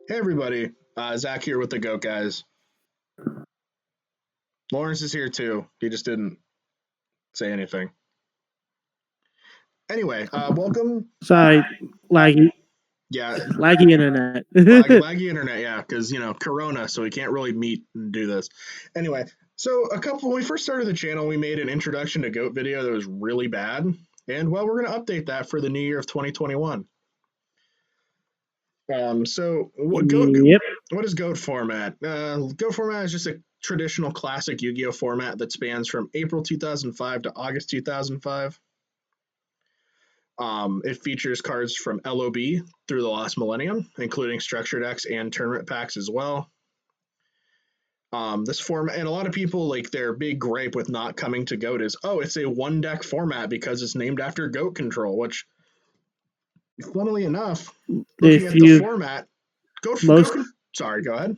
Hey everybody, Zach here with the Goat Guys. Lawrence is here too. He just didn't say anything. Anyway, welcome. Sorry, laggy Yeah, internet. laggy internet. Yeah, because Corona, so we can't really meet and do this. Anyway, so when we first started the channel, we made an introduction to Goat video that was really bad, and well, we're gonna update that for the new year of 2021. So Yep. what is Goat format? Goat format is just a traditional classic Yu-Gi-Oh format that spans from April 2005 to August 2005. It features cards from LOB through the last millennium, including structure decks and tournament packs as well. This format, and a lot of people, like, their big gripe with not coming to Goat is, oh, it's a one deck format because it's named after Goat Control, which, funnily enough, looking If at the you format, most, sorry, go ahead.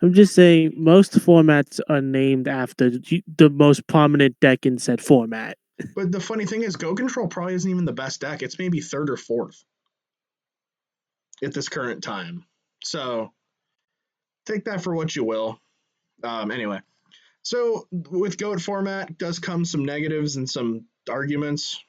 I'm just saying most formats are named after the most prominent deck in said format. But the funny thing is, Goat Control probably isn't even the best deck. It's maybe third or fourth at this current time. So take that for what you will. Anyway, so with Goat format does come some negatives and some arguments.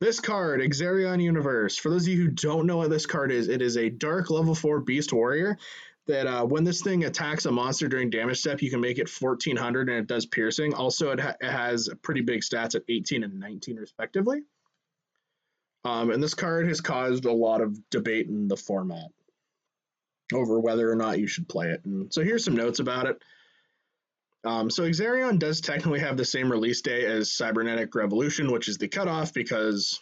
This card, Exarion Universe. For those of you who don't know what this card is, it is a dark level 4 Beast Warrior that when this thing attacks a monster during damage step, you can make it 1400 and it does piercing. Also, it has pretty big stats at 18 and 19 respectively. And this card has caused a lot of debate in the format over whether or not you should play it. And so here's some notes about it. So Exarion does technically have the same release date as Cybernetic Revolution, which is the cutoff, because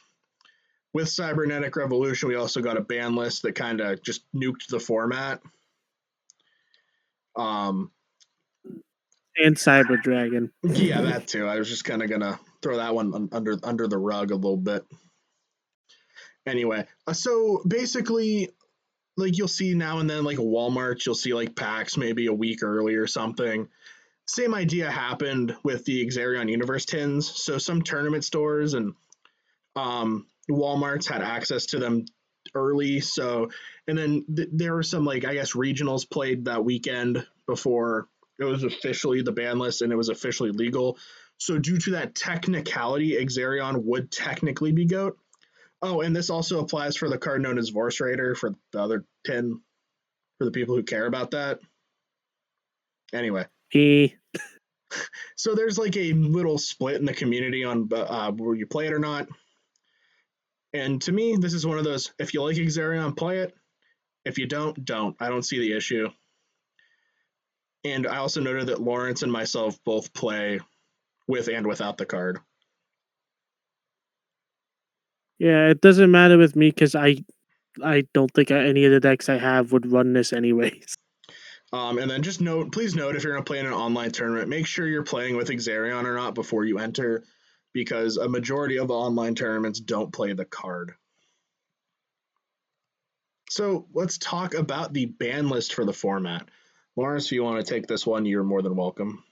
with Cybernetic Revolution, we also got a ban list that kind of just nuked the format. And Cyber Dragon. Yeah, that too. I was just kind of gonna throw that one under the rug a little bit. Anyway, so basically, like, you'll see now and then, like Walmart, you'll see like packs maybe a week early or something. Same idea happened with the Exarion Universe tins. So some tournament stores and Walmarts had access to them early. So, and then there were some, like, I guess regionals played that weekend before it was officially the ban list and it was officially legal. So due to that technicality, Exarion would technically be GOAT. Oh, and this also applies for the card known as Vorse Raider for the other 10, for the people who care about that. Anyway. So there's like a little split in the community on where you play it or not. And to me, this is one of those, if you like Exarion, play it. If you don't, don't. I don't see the issue. And I also noted that Lawrence and myself both play with and without the card. Yeah, it doesn't matter with me because I don't think any of the decks I have would run this anyways. And then just please note, if you're going to play in an online tournament, make sure you're playing with Exarion or not before you enter, because a majority of the online tournaments don't play the card. So let's talk about the ban list for the format. Lawrence, if you want to take this one, you're more than welcome.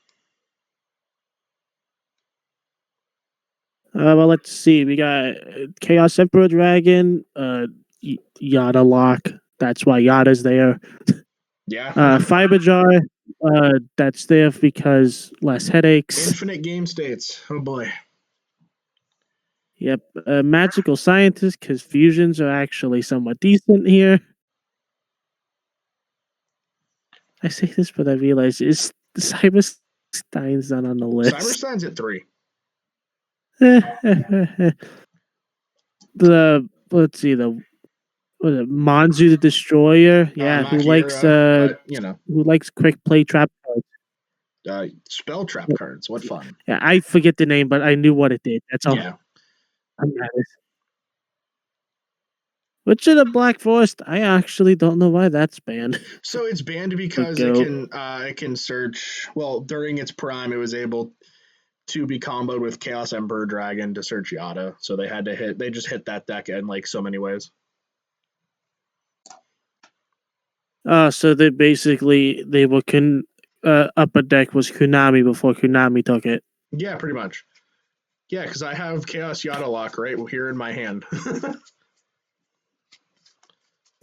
Well, let's see. We got Chaos Emperor Dragon, Yada Lock. That's why Yada's there. Yeah. Fiber Jar, that's there because less headaches. Infinite game states. Oh boy. Yep. Magical Scientist, because fusions are actually somewhat decent here. I say this, but I realize Cyberstein's not on the list. Cyberstein's at 3. Let's see, Manzu the Destroyer, yeah, who likes who likes quick play trap cards. Spell trap cards. What fun! Yeah, I forget the name, but I knew what it did. That's all. Yeah. Witcher of Black Forest, I actually don't know why that's banned. So it's banned because it can search. Well, during its prime, it was able to be comboed with Chaos Emperor Dragon to search Yada. So they just hit that deck in like so many ways. So they were upper deck was Konami before Konami took it. Yeah, pretty much. Yeah, because I have Chaos Yada Lock right here in my hand.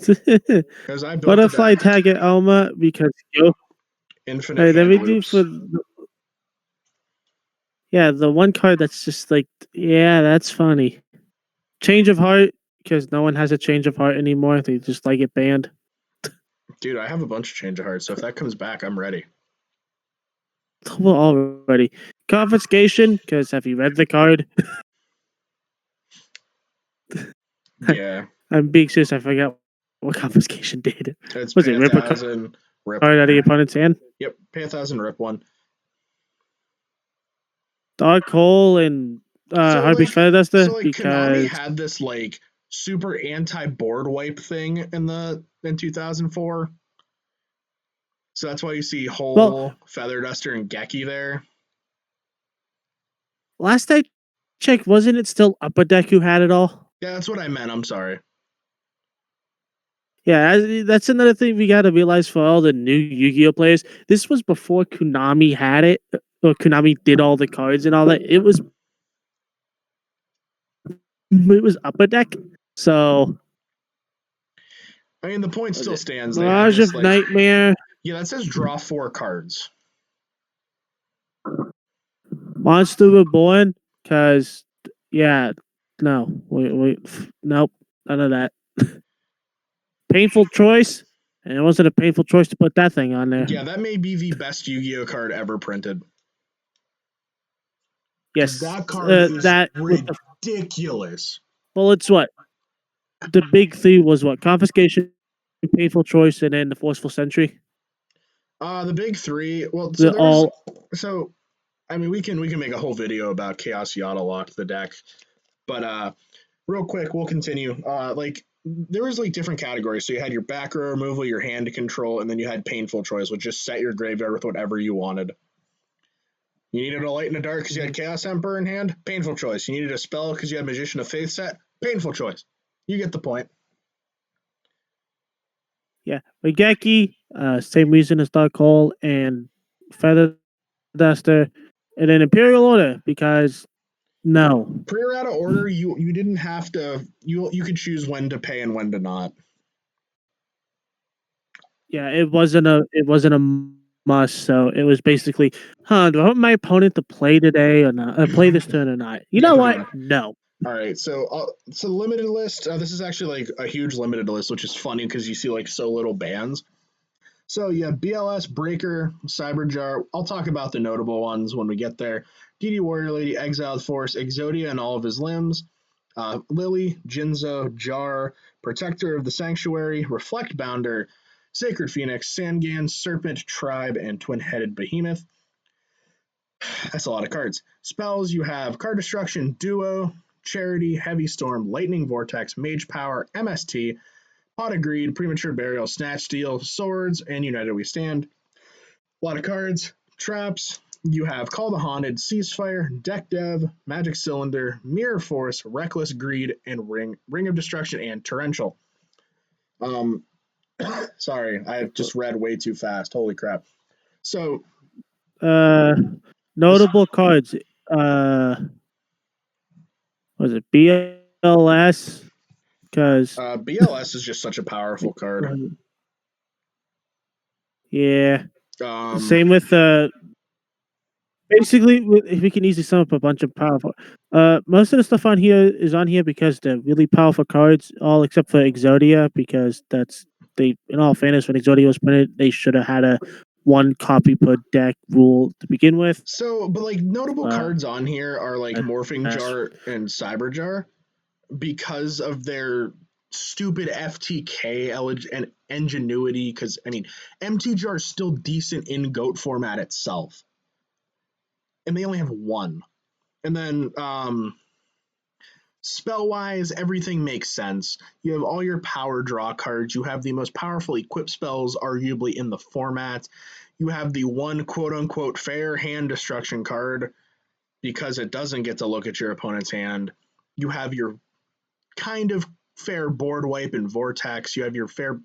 Because I built Butterfly Tag at Elma because infinite hand loops. The one card that's just like, yeah, that's funny. Change of Heart, because no one has a Change of Heart anymore. They just like it banned. Dude, I have a bunch of Change of Heart, so if that comes back, I'm ready. Well, already. Confiscation, because have you read the card? Yeah. I'm being serious, I forgot what Confiscation did. Was it rip a card out of your opponent's hand? Yep, pay 1,000, rip one. Dark Hole and Heartbeat Feather Duster. So Konami had this like super anti-board wipe thing in 2004. So that's why you see Hole, Feather Duster, and Geki there. Last I checked, wasn't it still Upper Deck who had it all? Yeah, that's what I meant. I'm sorry. Yeah, that's another thing we got to realize for all the new Yu-Gi-Oh players. This was before Konami had it, or Konami did all the cards and all that. It was Upper Deck. So, I mean, the point still stands. Mirage of Nightmare. Yeah, that says draw 4 cards. Monster Reborn, because no, wait, nope, none of that. Painful choice, and it wasn't a painful choice to put that thing on there. Yeah, that may be the best Yu-Gi-Oh card ever printed. Yes, that card is ridiculous. Well, it's what the big three was: what Confiscation, Painful Choice, and then the Forceful Sentry. The big three. Well, so I mean, we can make a whole video about Chaos Yada locked the deck, but real quick, we'll continue. There was like different categories. So you had your back row removal, your hand control, and then you had Painful Choice, which just set your graveyard with whatever you wanted. You needed a light and a dark because you had Chaos Emperor in hand, Painful Choice. You needed a spell because you had Magician of Faith set, Painful Choice. You get the point. Yeah, Geki, same reason as Dark Hole and Feather Duster, and then Imperial Order because no pre-errata order. You didn't have to. You could choose when to pay and when to not. Yeah, it wasn't a must. So it was basically, do I want my opponent to play today or not? Play this turn or not? You know what? No. All right, so limited list. This is actually like a huge limited list, which is funny because you see like so little bans. So yeah, BLS, Breaker, Cyberjar. I'll talk about the notable ones when we get there. DD Warrior Lady, Exiled Force, Exodia and all of his limbs, Lily, Jinzo, Jar, Protector of the Sanctuary, Reflect Bounder, Sacred Phoenix, Sangan, Serpent, Tribe, and Twin-Headed Behemoth. That's a lot of cards. Spells, you have Card Destruction, Duo, Charity, Heavy Storm, Lightning Vortex, Mage Power, MST, Pot of Greed, Premature Burial, Snatch Steal, Swords, and United We Stand. A lot of cards. Traps, you have Call the Haunted, Ceasefire, Deck Dev, Magic Cylinder, Mirror Force, Reckless Greed, and Ring of Destruction, and Torrential. Sorry, I just read way too fast. Holy crap. So notable cards. Was it BLS? Because BLS is just such a powerful card. Yeah. Same with basically we can easily sum up a bunch of powerful. Most of the stuff on here is on here because they're really powerful cards, all except for Exodia, because in all fairness, when Exodia was printed, they should have had a 1 copy per deck rule to begin with. So, but like notable cards on here are like Morphing Jar and Cyberjar because of their stupid FTK and ingenuity. Because I mean, MT Jar is still decent in GOAT format itself, and they only have 1. And then spell-wise, everything makes sense. You have all your power draw cards. You have the most powerful equip spells arguably in the format. You have the 1 quote-unquote fair hand destruction card because it doesn't get to look at your opponent's hand. You have your kind of fair board wipe and Vortex. You have your fair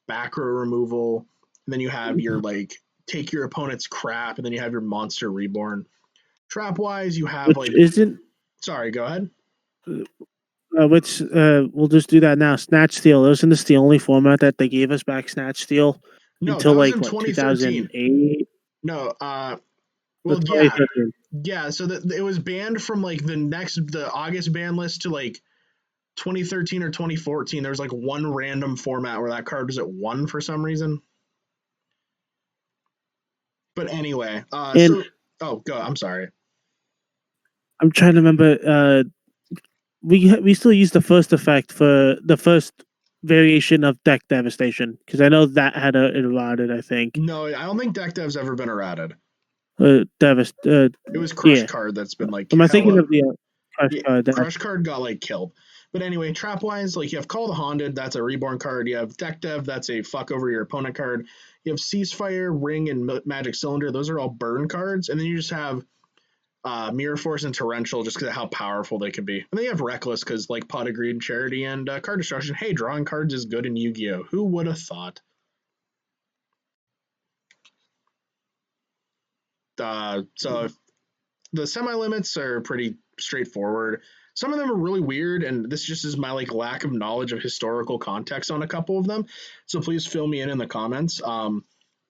back row removal. And then you have your like take your opponent's crap, and then you have your Monster Reborn. Trap-wise, you have sorry, go ahead. We'll just do that now. Snatch Steal. Isn't this the only format that they gave us back Snatch Steal No, until that was like in what 2013. 2008 No, or well, yeah, 2013? yeah. So that it was banned from like the August ban list to like 2013 or 2014. There was like one random format where that card was at 1 for some reason. But anyway, And oh, go. I'm sorry. I'm trying to remember. We still use the first effect for the first variation of Deck Devastation because I know that had a eroded. I think No, I don't think deck dev's ever been errated. Devast. It was Crush Yeah. Card that's been like Am I thinking hella. of the Crush Yeah, card? Crush Card got like killed. But anyway, trap wise, like you have Call the Haunted, that's a reborn card. You have Deck Dev, that's a fuck over your opponent card. You have Ceasefire, Ring, and Magic Cylinder. Those are all burn cards. And then you just have Mirror Force and Torrential just because of how powerful they can be. And then you have Reckless because like Pot of Greed, Charity, and Card Destruction. Hey, drawing cards is good in Yu-Gi-Oh! Who would have thought? So the semi-limits are pretty straightforward. Some of them are really weird, and this just is my like lack of knowledge of historical context on a couple of them. So please fill me in the comments. You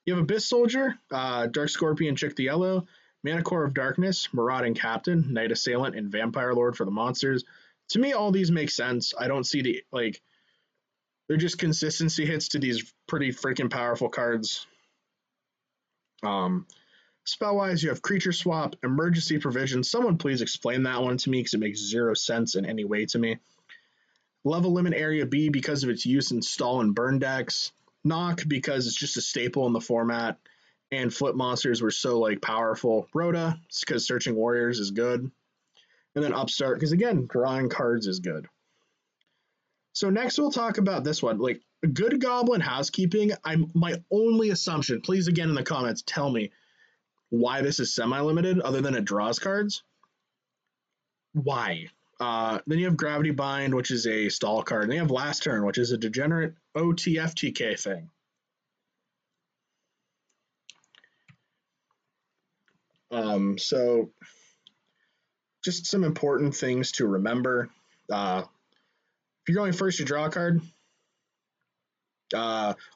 have Abyss Soldier, Dark Scorpion, Chick the Yellow, Mana Core of Darkness, Marauding Captain, Night Assailant, and Vampire Lord for the monsters. To me, all these make sense. I don't see the like. They're just consistency hits to these pretty freaking powerful cards. Spell-wise, you have Creature Swap, Emergency Provision. Someone please explain that one to me because it makes zero sense in any way to me. Level Limit Area B because of its use in stall and burn decks. Knock because it's just a staple in the format. And Flip Monsters were so like powerful. Rhoda because Searching Warriors is good. And then Upstart because again, drawing cards is good. So next we'll talk about this one. Like good Goblin Housekeeping, my only assumption, please again in the comments tell me why this is semi-limited other than it draws cards. Why? Then you have Gravity Bind, which is a stall card. And then you have Last Turn, which is a degenerate OTFTK thing. So just some important things to remember. If you're going first, you draw a card.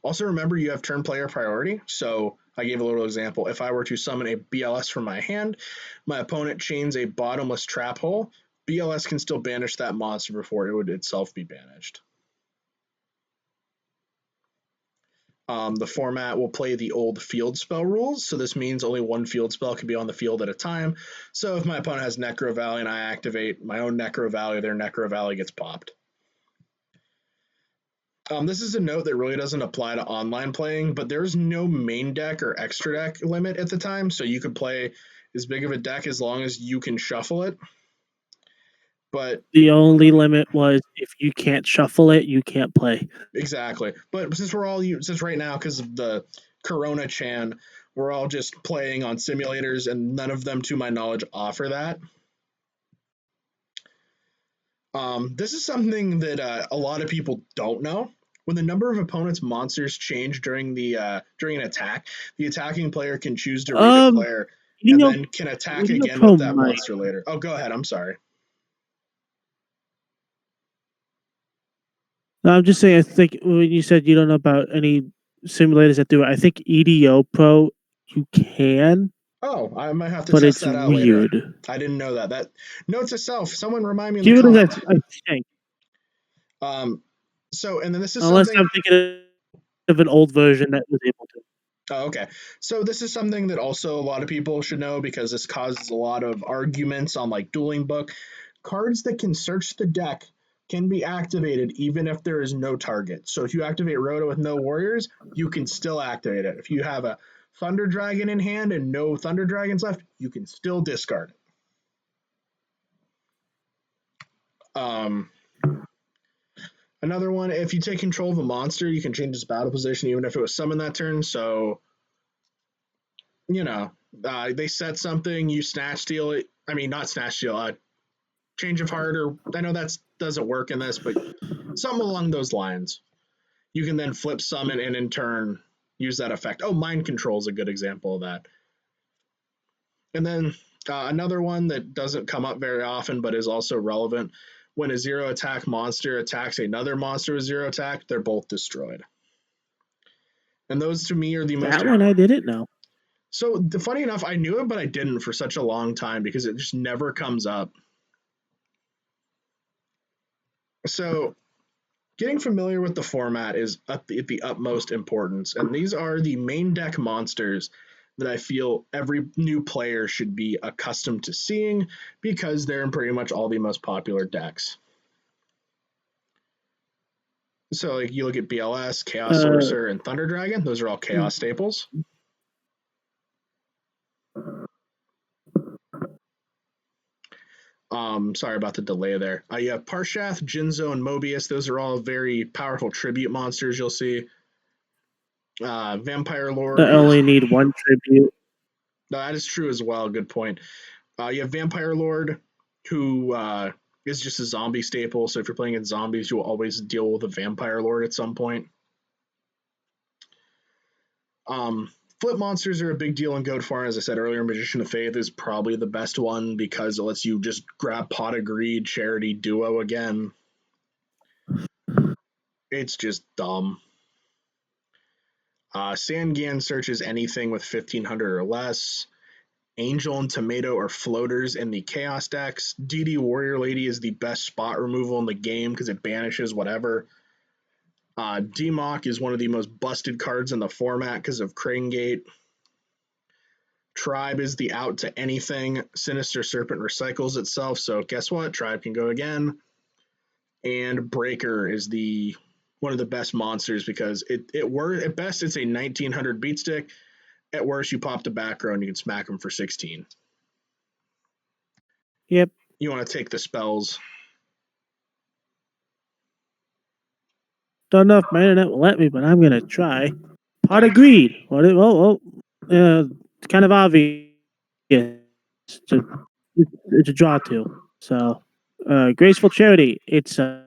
Also remember you have turn player priority. So I gave a little example. If I were to summon a BLS from my hand, my opponent chains a bottomless trap hole. BLS can still banish that monster before it would itself be banished. The format will play the old field spell rules, so this means only one field spell can be on the field at a time. So if my opponent has Necro Valley and I activate my own Necro Valley, their Necro Valley gets popped. This is a note that really doesn't apply to online playing, but there's no main deck or extra deck limit at the time, so you could play as big of a deck as long as you can shuffle it. But the only limit was if you can't shuffle it, you can't play. Exactly. But since right now, because of the Corona Chan, we're all just playing on simulators, and none of them, to my knowledge, offer that. This is something that a lot of people don't know. When the number of opponents' monsters change during an attack, the attacking player can choose to redeclare and then can attack again with that monster later. Oh, go ahead. I'm sorry. No, I'm just saying. I think when you said you don't know about any simulators that do it, I think EDO Pro you can. Oh, I might have to but test it's that out weird. later. I didn't know that. That note to self. Someone remind me in Give the it comments. I think. So, and then this is Unless something. I'm thinking of an old version that was able to. Oh, okay. So this is something that also a lot of people should know because this causes a lot of arguments on like Dueling Book. Cards that can search the deck can be activated even if there is no target. So if you activate Rhoda with no warriors, you can still activate it. If you have a Thunder Dragon in hand and no Thunder Dragons left, you can still discard it. Another one, if you take control of a monster, you can change its battle position even if it was summoned that turn. So, they set something, you snatch steal it. I mean, not snatch steal, change of heart, or I know that doesn't work in this, but something along those lines. You can then flip summon and in turn use that effect. Oh, mind control is a good example of that. And then another one that doesn't come up very often but is also relevant. when a 0 attack monster attacks another monster with 0 attack, they're both destroyed. And those to me are the most. That one I didn't know. So funny enough, I knew it, but I didn't for such a long time because it just never comes up. So getting familiar with the format is at the utmost importance, and these are the main deck monsters that I feel every new player should be accustomed to seeing because they're in pretty much all the most popular decks. So, like, you look at BLS, Chaos Sorcerer, and Thunder Dragon; those are all Chaos staples. Sorry about the delay there. You have Parshath, Jinzo, and Mobius. Those are all very powerful tribute monsters you'll see. Vampire Lord. I only need one tribute. That is true as well. Good point. You have Vampire Lord, who is just a zombie staple. So if you're playing in zombies, you will always deal with a Vampire Lord at some point. Flip monsters are a big deal in Goat Farm. As I said earlier, Magician of Faith is probably the best one because it lets you just grab Pot of Greed, Charity, Duo again. It's just dumb. Sangan searches anything with 1500 or less. Angel and Tomato are floaters in the Chaos decks. DD Warrior Lady is the best spot removal in the game because it banishes whatever. DMOC is one of the most busted cards in the format because of Crane Gate. Tribe is the out to anything. Sinister Serpent recycles itself, so guess what? Tribe can go again. And Breaker is one of the best monsters because at best it's a 1900 beat stick. At worst, you pop the back row and you can smack them for 16. Yep. You want to take the spells. Don't know if my internet will let me, but I'm gonna try. Pot of Greed. It's kind of obvious. It's a draw to. So, Graceful Charity. It's a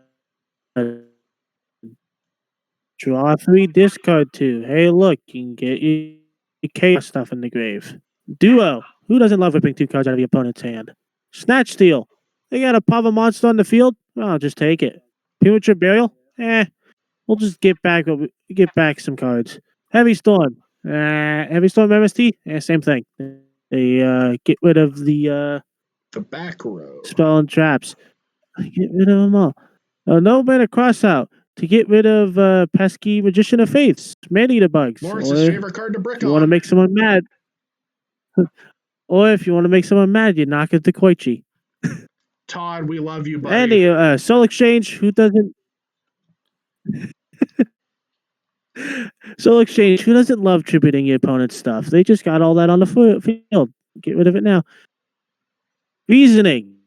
draw 3, discard 2. Hey, look, you can get your chaos stuff in the grave. Duo. Who doesn't love ripping 2 cards out of your opponent's hand? Snatch Steal. They got a Pava monster on the field? I'll just take it. Premature Burial? We'll just get back some cards. Heavy Storm. Heavy Storm MST? Same thing. They get rid of the back row. Spell and traps. Get rid of them all. No mana Crossout to get rid of pesky Magician of Faiths, Man-Eater Bugs. Lawrence's favorite card to brick on. You want to make someone mad. Or if you want to make someone mad, you knock at the Koichi. Todd, we love you, buddy. And Soul Exchange, who doesn't... Soul Exchange, who doesn't love tributing your opponent's stuff? They just got all that on the field. Get rid of it now. Reasoning.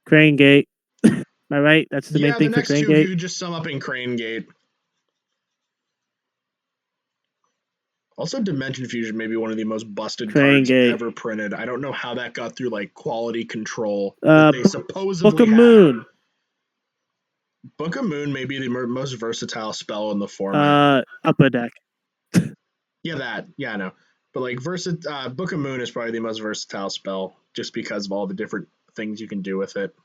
Crane Gate. Am I right? That's the main thing for Crane Gate? Yeah, the next 2 you just sum up in Crane Gate. Also, Dimension Fusion may be one of the most busted cards ever printed. I don't know how that got through like quality control. They supposedly Book of Moon. Book of Moon may be the most versatile spell in the format. Upper deck. Yeah, I know. But like Book of Moon is probably the most versatile spell just because of all the different things you can do with it.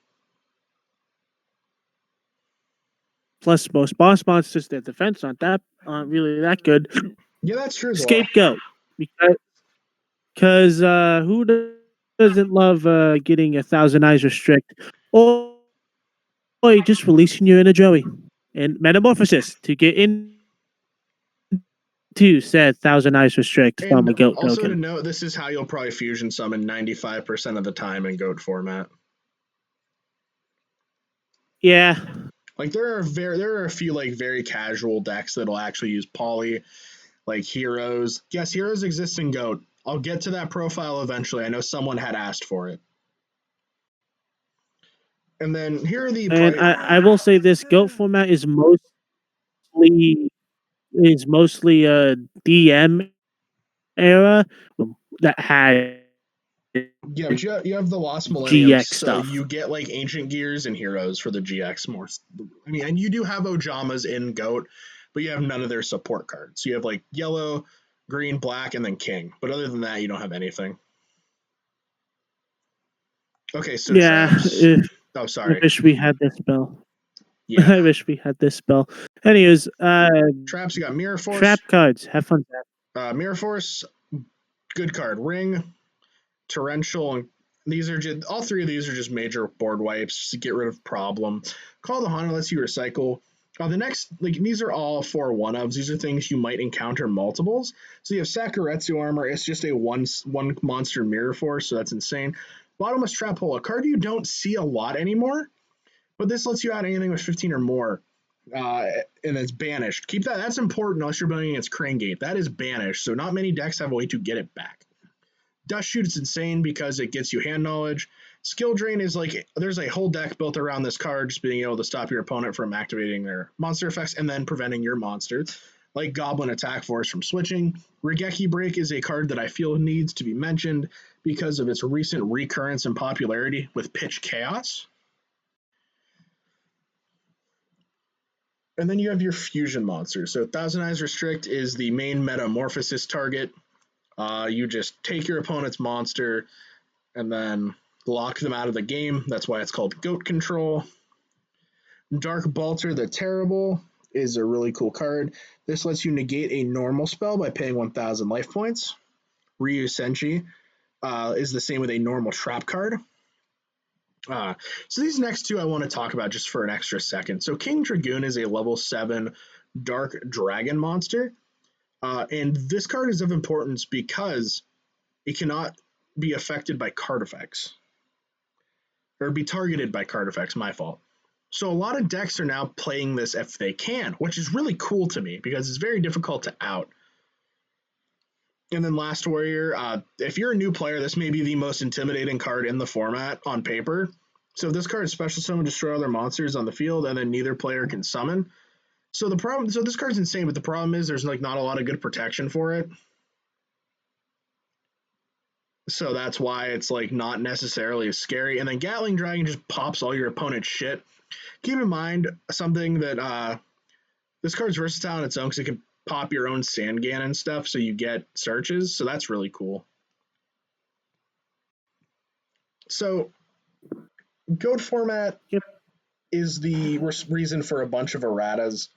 Plus, most boss monsters, their defense aren't really that good. Yeah, that's true. Scapegoat. Because who doesn't love getting 1,000 Eyes Restrict? Or just releasing your inner Joey. And Metamorphosis to get into said 1,000 Eyes Restrict from a Goat also token. To note, this is how you'll probably fusion summon 95% of the time in Goat format. Yeah. Like there are a few like very casual decks that'll actually use poly, like Heroes. Yes, Heroes exists in Goat. I'll get to that profile eventually. I know someone had asked for it. And then here are the. And I will say this: Goat format is mostly a DM era that had. Yeah, but you have the Lost Millennium GX so stuff. You get like Ancient Gears and Heroes for the GX more. I mean, and you do have Ojamas in Goat, but you have none of their support cards. So you have like yellow, green, black, and then King. But other than that, you don't have anything. Okay, so yeah, Oh, I sorry. wish we had this spell. Yeah. I wish we had this spell. Anyways, Traps, you got Mirror trap Force. cards. Have fun. Mirror Force, good card. Ring, Torrential, and these are just all three of these are just major board wipes just to get rid of problem. Call the Hunter lets you recycle. The next, like these are all 4/1-ofs. These are things you might encounter multiples. So you have Sakuretsu Armor. It's just a one monster Mirror Force, so that's insane. Bottomless Trap Hole, a card you don't see a lot anymore, but this lets you add anything with 15 or more. And it's banished. Keep that. That's important unless you're building against Crane Gate. That is banished, so not many decks have a way to get it back. Dust Shoot is insane because it gets you hand knowledge. Skill Drain is like there's a whole deck built around this card, just being able to stop your opponent from activating their monster effects and then preventing your monster, like Goblin Attack Force from switching. Regeki Break is a card that I feel needs to be mentioned because of its recent recurrence and popularity with Pitch Chaos. And then you have your fusion monsters. So Thousand Eyes Restrict is the main Metamorphosis target. You just take your opponent's monster and then lock them out of the game. That's why it's called Goat Control. Dark Balter the Terrible is a really cool card. This lets you negate a normal spell by paying 1,000 life points. Ryu Senshi is the same with a normal trap card. So these next two I want to talk about just for an extra second. So King Dragoon is a level 7 Dark Dragon monster. And this card is of importance because it cannot be affected by card effects. Or be targeted by card effects, my fault. So a lot of decks are now playing this if they can, which is really cool to me because it's very difficult to out. And then Last Warrior, if you're a new player, this may be the most intimidating card in the format on paper. So if this card is special summon, destroy other monsters on the field, and then neither player can summon. So this card's insane, but the problem is there's like not a lot of good protection for it. So that's why it's like not necessarily as scary. And then Gatling Dragon just pops all your opponent's shit. Keep in mind something that this card's versatile on its own because it can pop your own Sangan and stuff, so you get searches. So that's really cool. So Goat format is the reason for a bunch of erratas.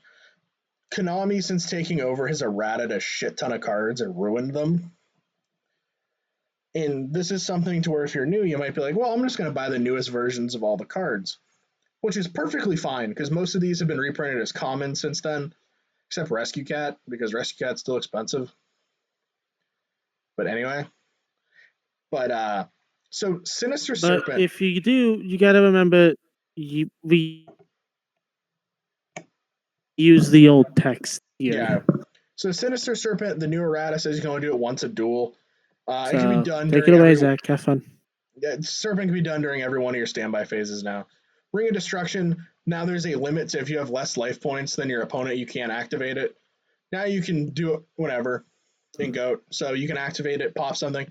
Konami, since taking over, has errated a shit ton of cards and ruined them. And this is something to where if you're new, you might be like, well, I'm just going to buy the newest versions of all the cards, which is perfectly fine because most of these have been reprinted as common since then, except Rescue Cat, because Rescue Cat's still expensive. But anyway. So Sinister Serpent. But if you do, you got to remember we use the old text here. Yeah. So Sinister Serpent, the new errata says you can only do it once a duel. So it can be done. Take it away, Zach. Have fun. Serpent can be done during every one of your standby phases now. Ring of Destruction, now there's a limit to if you have less life points than your opponent, you can't activate it. Now you can do it whenever in Goat. So you can activate it, pop something,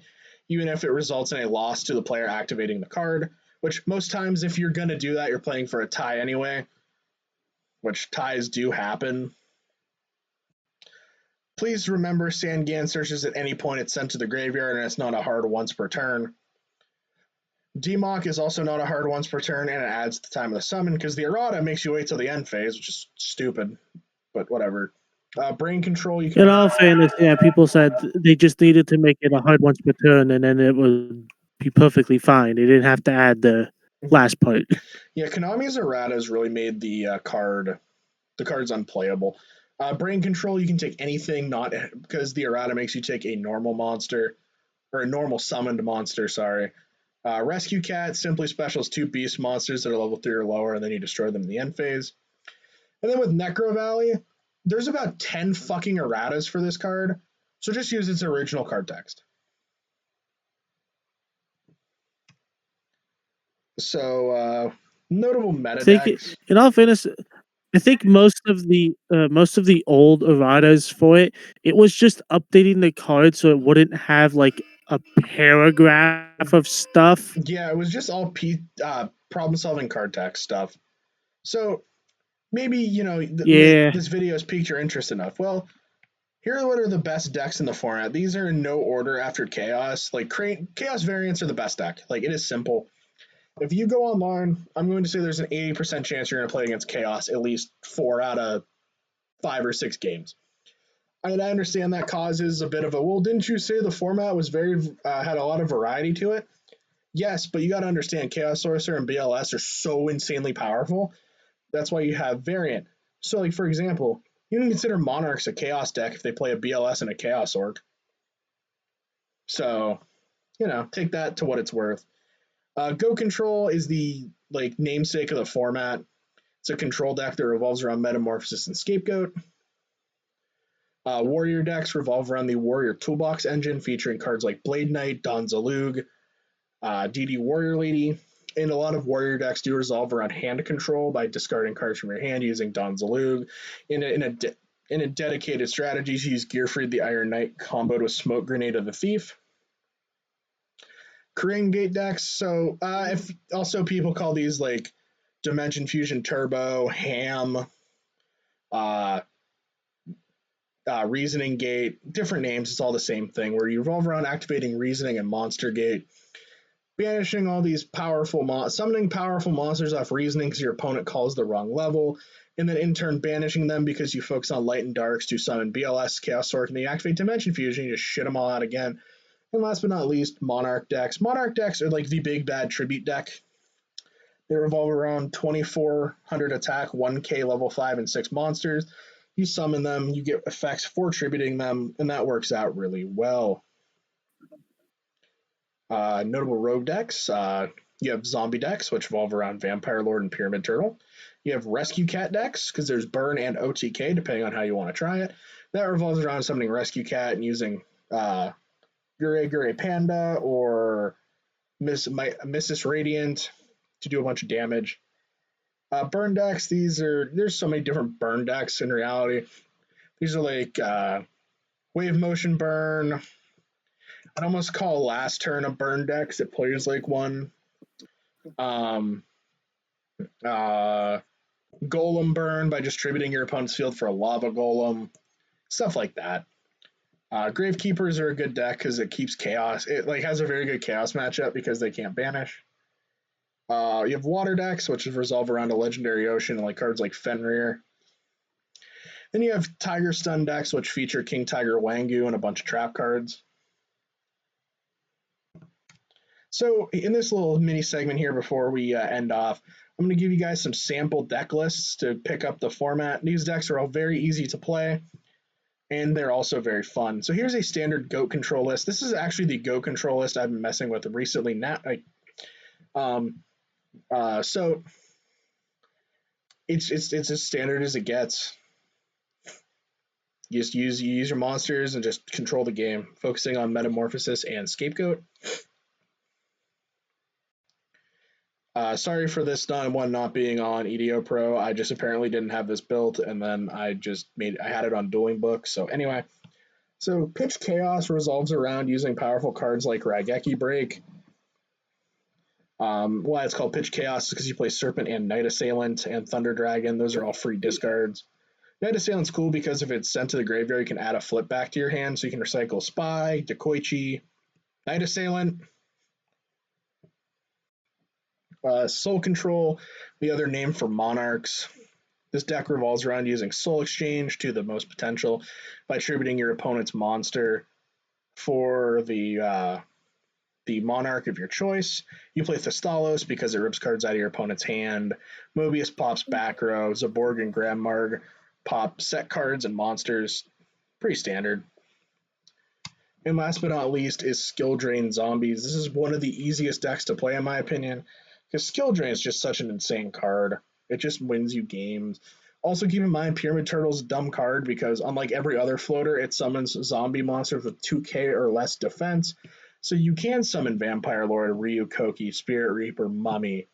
even if it results in a loss to the player activating the card, which most times if you're going to do that, you're playing for a tie anyway, which ties do happen. Please remember Sangan searches at any point it's sent to the graveyard and it's not a hard once per turn. Demok is also not a hard once per turn, and it adds the time of the summon because the errata makes you wait till the end phase, which is stupid, but whatever. Brain Control, you can. In all fairness, yeah, people said they just needed to make it a hard once per turn, and then it would be perfectly fine. They didn't have to add the last part. Yeah, Konami's erratas really made the cards unplayable. Brain Control, you can take anything, not because the errata makes you take a normal monster or a normal summoned monster. Sorry. Rescue Cat simply specials 2 beast monsters that are level 3 or lower, and then you destroy them in the end phase. And then with Necro Valley, there's about 10 fucking erratas for this card, so just use its original card text. So notable meta decks. In all fairness, I think most of the old erratas for it was just updating the card so it wouldn't have like a paragraph of stuff. Yeah, it was just all problem-solving card text stuff. So maybe this video has piqued your interest enough. Well, here are what are the best decks in the format. These are in no order after Chaos. Like Chaos variants are the best deck. Like it is simple. If you go online, I'm going to say there's an 80% chance you're going to play against Chaos at least 4 out of 5 or 6 games. And I understand that causes a bit of a, well, didn't you say the format was had a lot of variety to it? Yes, but you got to understand Chaos Sorcerer and BLS are so insanely powerful. That's why you have variant. So, like, for example, you can consider Monarchs a Chaos deck if they play a BLS and a Chaos Orc. So, take that to what it's worth. Go Control is the namesake of the format. It's a control deck that revolves around Metamorphosis and Scapegoat. Warrior decks revolve around the Warrior Toolbox engine, featuring cards like Blade Knight, Don Zalug, DD Warrior Lady, and a lot of Warrior decks do resolve around hand control by discarding cards from your hand using Don Zalug. In a dedicated strategies, you use Gearfried the Iron Knight comboed with Smoke Grenade of the Thief. Korean Gate decks. So if also people call these like Dimension Fusion Turbo, Ham, Reasoning Gate, different names. It's all the same thing. Where you revolve around activating Reasoning and Monster Gate, banishing all these summoning powerful monsters off Reasoning because your opponent calls the wrong level, and then in turn banishing them because you focus on Light and Darks to summon BLS, Chaos Orc, and they activate Dimension Fusion. You just shit them all out again. And last but not least, Monarch decks. Monarch decks are like the big bad tribute deck. They revolve around 2400 attack, 1k level 5 and 6 monsters. You summon them, you get effects for tributing them, and that works out really well. Notable rogue decks. You have zombie decks, which revolve around Vampire Lord and Pyramid Turtle. You have Rescue Cat decks, because there's Burn and OTK, depending on how you want to try it. That revolves around summoning Rescue Cat and using Gure Panda or Mrs. Radiant to do a bunch of damage. Burn decks, there's so many different burn decks in reality. These are like Wave Motion Burn. I'd almost call Last Turn a burn deck because it plays like one. Golem Burn by distributing your opponent's field for a Lava Golem. Stuff like that. Gravekeepers are a good deck because it keeps chaos. It has a very good chaos matchup because they can't banish. You have water decks, which resolve around a legendary ocean, and cards like Fenrir. Then you have Tiger Stun decks, which feature King Tiger Wangu and a bunch of trap cards. So in this little mini segment here before we end off, I'm going to give you guys some sample deck lists to pick up the format. These decks are all very easy to play, and they're also very fun. So here's a standard GOAT control list. This is actually the GOAT control list I've been messing with recently. So it's as standard as it gets. You just use your monsters and just control the game, focusing on Metamorphosis and Scapegoat. Sorry for this one not being on EDO Pro. I just apparently didn't have this built, and then I had it on Dueling Book. So anyway, Pitch Chaos resolves around using powerful cards like Raigeki Break. Why it's called Pitch Chaos is because you play Serpent and Night Assailant and Thunder Dragon. Those are all free discards. Night Assailant's cool because if it's sent to the graveyard, you can add a flip back to your hand, so you can recycle Spy, Dekoichi, Night Assailant. Soul Control, the other name for Monarchs. This deck revolves around using Soul Exchange to the most potential by attributing your opponent's monster for the Monarch of your choice. You play Thestalos because it rips cards out of your opponent's hand. Mobius pops back row. Zaborg and Grandmarg pop set cards and monsters. Pretty standard. And last but not least is Skill Drain Zombies. This is one of the easiest decks to play in my opinion, because Skill Drain is just such an insane card. It just wins you games. Also keep in mind Pyramid Turtle's a dumb card because unlike every other floater, it summons zombie monsters with 2k or less defense. So you can summon Vampire Lord, Ryu Koki, Spirit Reaper, Mummy,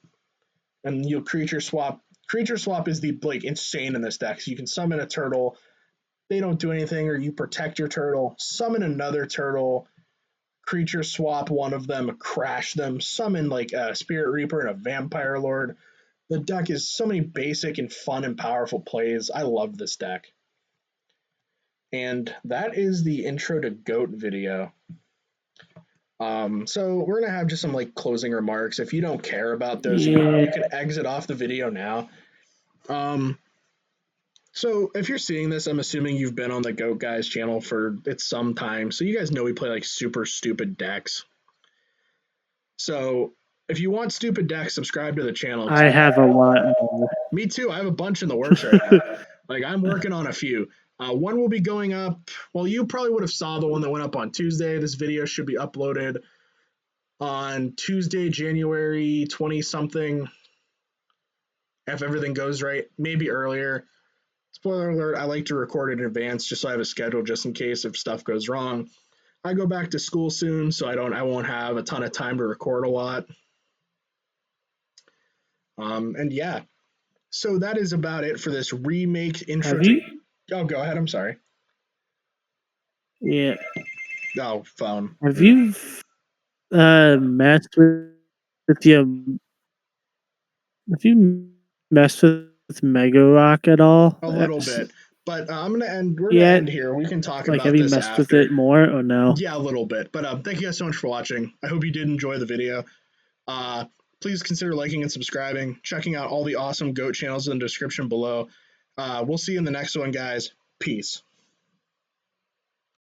and you'll creature swap. Creature swap is the insane in this deck. So you can summon a turtle, they don't do anything, or you protect your turtle, summon another turtle, creature swap one of them, crash them, summon a Spirit Reaper and a Vampire Lord. The deck is so many basic and fun and powerful plays. I love this deck. And that is the intro to GOAT video. So we're gonna have just some like closing remarks. If you don't care about those, Yeah. you can exit off the video now. Um, so if you're seeing this, I'm assuming you've been on the Goat Guys channel for it's some time, so you guys know we play like super stupid decks. So if you want stupid decks, subscribe to the channel. I have a lot more. Me too. I have a bunch in the works right now. Like I'm working on a few. One will be going up. Well, you probably would have saw the one that went up on Tuesday. This video should be uploaded on Tuesday, January 20 something. If everything goes right, maybe earlier. Spoiler alert, I like to record in advance just so I have a schedule just in case if stuff goes wrong. I go back to school soon, so I won't have a ton of time to record a lot. And yeah. So that is about it for this remake intro. Oh, go ahead. I'm sorry. Yeah. Oh, phone. Have you messed with your? Have you messed with Mega Rock at all? A little bit, but I'm gonna end. We're gonna Yeah. end here. We can talk Like, about have you this messed after. with it more or no? Yeah, a little bit. But thank you guys so much for watching. I hope you did enjoy the video. Please consider liking and subscribing. Checking out all the awesome GOAT channels in the description below. We'll see you in the next one, guys. Peace.